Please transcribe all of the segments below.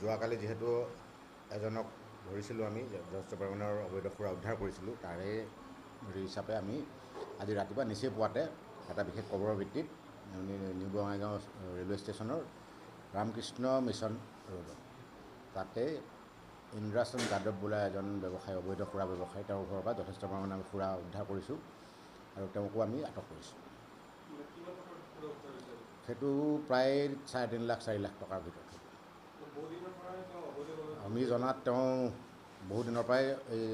যোৱাকালি যিহেতু এজনক ধৰিছিলোঁ আমি যথেষ্ট পৰিমাণৰ অবৈধ সুৰা উদ্ধাৰ কৰিছিলোঁ তাৰে হেৰি হিচাপে আমি আজি ৰাতিপুৱা নিচেই পুৱাতে এটা বিশেষ খবৰৰ ভিত্তিত নিউ বঙাইগাঁও ৰেলৱে ষ্টেচনৰ ৰামকৃষ্ণ মিছন ৰোডত তাতে ইন্দ্ৰাসন যাদৱ বোলা এজন ব্যৱসায়ী অবৈধ সুৰা ব্যৱসায়ী তেওঁৰ ঘৰৰ পৰা যথেষ্ট পৰিমাণৰ আমি সুৰা উদ্ধাৰ কৰিছোঁ আৰু তেওঁকো আমি আটক কৰিছোঁ। সেইটো প্ৰায় 3.5 লাখ 4 লাখ টকাৰ ভিতৰত। আমি জনাত তেওঁ বহুদিনৰ পৰাই এই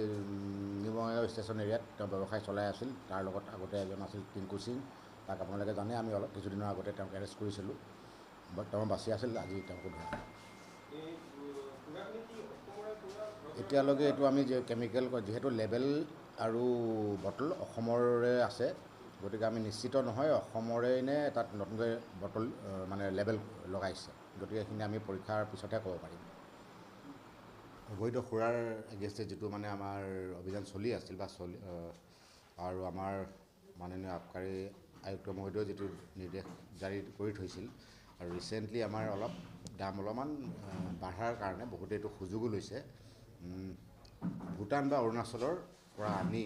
নিউ বঙাইগাঁও ষ্টেচন এৰিয়াত তেওঁ ব্যৱসায় চলাই আছিল। তাৰ লগত আগতে এজন আছিল টিংকু সিং, তাক আপোনালোকে জানে। আমি অলপ কিছুদিনৰ আগতে তেওঁক এৰেষ্ট কৰিছিলোঁ, তেওঁ বাচি আছিল, আজি তেওঁকো ধৰা। এতিয়ালৈকে এইটো আমি কেমিকেল যিহেতু লেবেল আৰু বটল অসমৰে আছে, গতিকে আমি নিশ্চিত নহয় অসমৰে নে তাত নতুনকৈ বটল মানে লেবেল লগাইছে, গতিকে এইখিনি আমি পৰীক্ষাৰ পিছতহে ক'ব পাৰিম। অবৈধ সুৰাৰ এগেইনষ্টে যিটো মানে আমাৰ অভিযান চলি আছিল বা আৰু আমাৰ মাননীয় আবকাৰী আয়ুক্ত মহোদয়ে যিটো নিৰ্দেশ জাৰি কৰি থৈছিল আৰু ৰিচেণ্টলি আমাৰ দাম অলপমান বাঢ়াৰ কাৰণে বহুতে এইটো সুযোগো লৈছে। ভূটান বা অৰুণাচলৰ পৰা আনি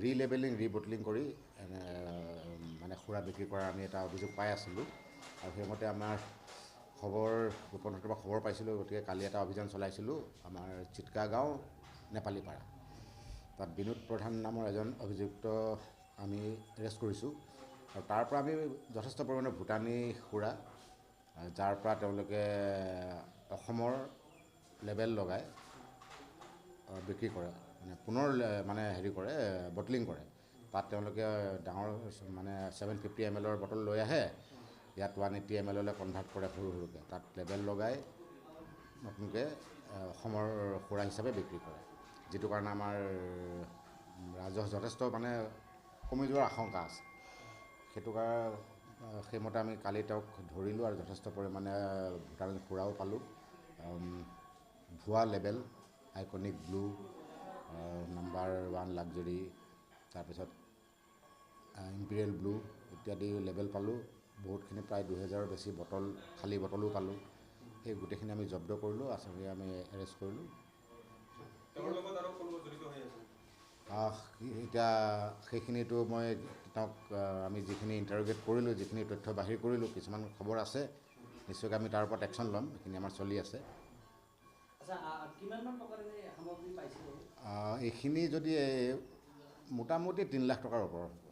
ৰিলেবেলিং ৰিবটলিং কৰি মানে সুৰা বিক্ৰী কৰাৰ আমি এটা অভিযোগ পাই আছিলোঁ আৰু সেইমতে আমাৰ গোপন সূত্ৰৰ পৰা খবৰ পাইছিলোঁ। গতিকে কালি এটা অভিযান চলাইছিলোঁ আমাৰ চিটকা গাঁও নেপালীপাৰা, তাত বিনোদ প্ৰধান নামৰ এজন অভিযুক্ত আমি এৰেষ্ট কৰিছোঁ আৰু তাৰ পৰা আমি যথেষ্ট পৰিমাণৰ ভূটানী সুৰা, যাৰ পৰা তেওঁলোকে অসমৰ লেবেল লগাই বিক্ৰী কৰে, মানে পুনৰ মানে হেৰি কৰে, বটলিং কৰে। তাত তেওঁলোকে ডাঙৰ মানে 750 ml বটল লৈ আহে, ইয়াত 180 ml কনভাৰ্ট কৰে সৰু সৰুকৈ, তাত লেবেল লগাই নতুনকৈ অসমৰ সুৰা হিচাপে বিক্ৰী কৰে, যিটো কাৰণে আমাৰ ৰাজহ যথেষ্ট মানে কমি যোৱাৰ আশংকা আছে। সেইমতে আমি কালি তেওঁক ধৰিলোঁ আৰু যথেষ্ট পৰিমাণে ভূটান সুৰাও পালোঁ, ভুৱা label, iconic blue, number 1 luxury, তাৰপিছত ইম্পিৰিয়েল ব্লু ইত্যাদি লেবেল পালোঁ। বহুতখিনি প্ৰায় 2000ৰ বেছি বটল, খালী বটলো পালোঁ। সেই গোটেইখিনি আমি জব্দ কৰিলোঁ, আচলতে আমি এৰেষ্ট কৰিলোঁ। এতিয়া সেইখিনিতো মই তেওঁক আমি যিখিনি ইণ্টাৰোগেট কৰিলোঁ, যিখিনি তথ্য বাহিৰ কৰিলোঁ, কিছুমান খবৰ আছে, নিশ্চয়কৈ আমি তাৰ ওপৰত একশ্যন ল'ম। এইখিনি আমাৰ চলি আছে। এইখিনি যদি মোটামুটি 3 লাখ টকাৰ ওপৰত হ'ব।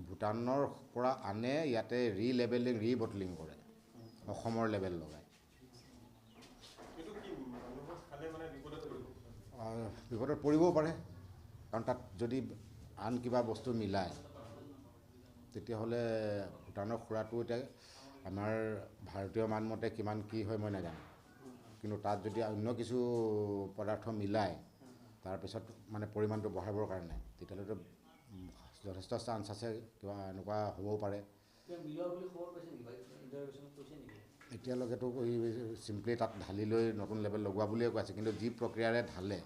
ভূটানৰ পৰা আনে, ইয়াতে ৰিলেবেলিং ৰিবটলিং কৰে, অসমৰ লেবেল লগায়। বিপদত পৰিবও পাৰে, কাৰণ তাত যদি আন কিবা বস্তু মিলায় তেতিয়াহ'লে ভূটানৰ সুৰাটো এতিয়া আমাৰ ভাৰতীয় মানমতে কিমান কি হয় মই নাজানো, কিন্তু তাত যদি অন্য কিছু পদাৰ্থ মিলায় তাৰপিছত মানে পৰিমাণটো বঢ়াবৰ কাৰণে, তেতিয়াহ'লেতো যথেষ্ট চান্স আছে কিবা এনেকুৱা হ'বও পাৰে। এতিয়ালৈকেতো চিম্পলি তাত ঢালি লৈ নতুন লেবেল লগোৱা বুলিয়ে কৈ আছে, কিন্তু যি প্ৰক্ৰিয়াৰে ঢালে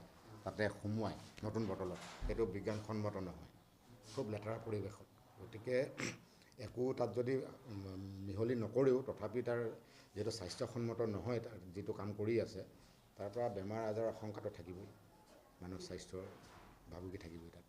তাতে সুমুৱাই নতুন বটলত, সেইটো বিজ্ঞানসন্মত নহয়, খুব লেতেৰা পৰিৱেশত। গতিকে একো তাত যদি মিহলি নকৰেও, তথাপি তাৰ যিহেতু স্বাস্থ্যসন্মত নহয়, তাৰ যিটো কাম কৰি আছে, তাৰ পৰা বেমাৰ আজাৰৰ আশংকাটো থাকিবই, মানুহৰ স্বাস্থ্যৰ ভাবুকি থাকিবই তাত।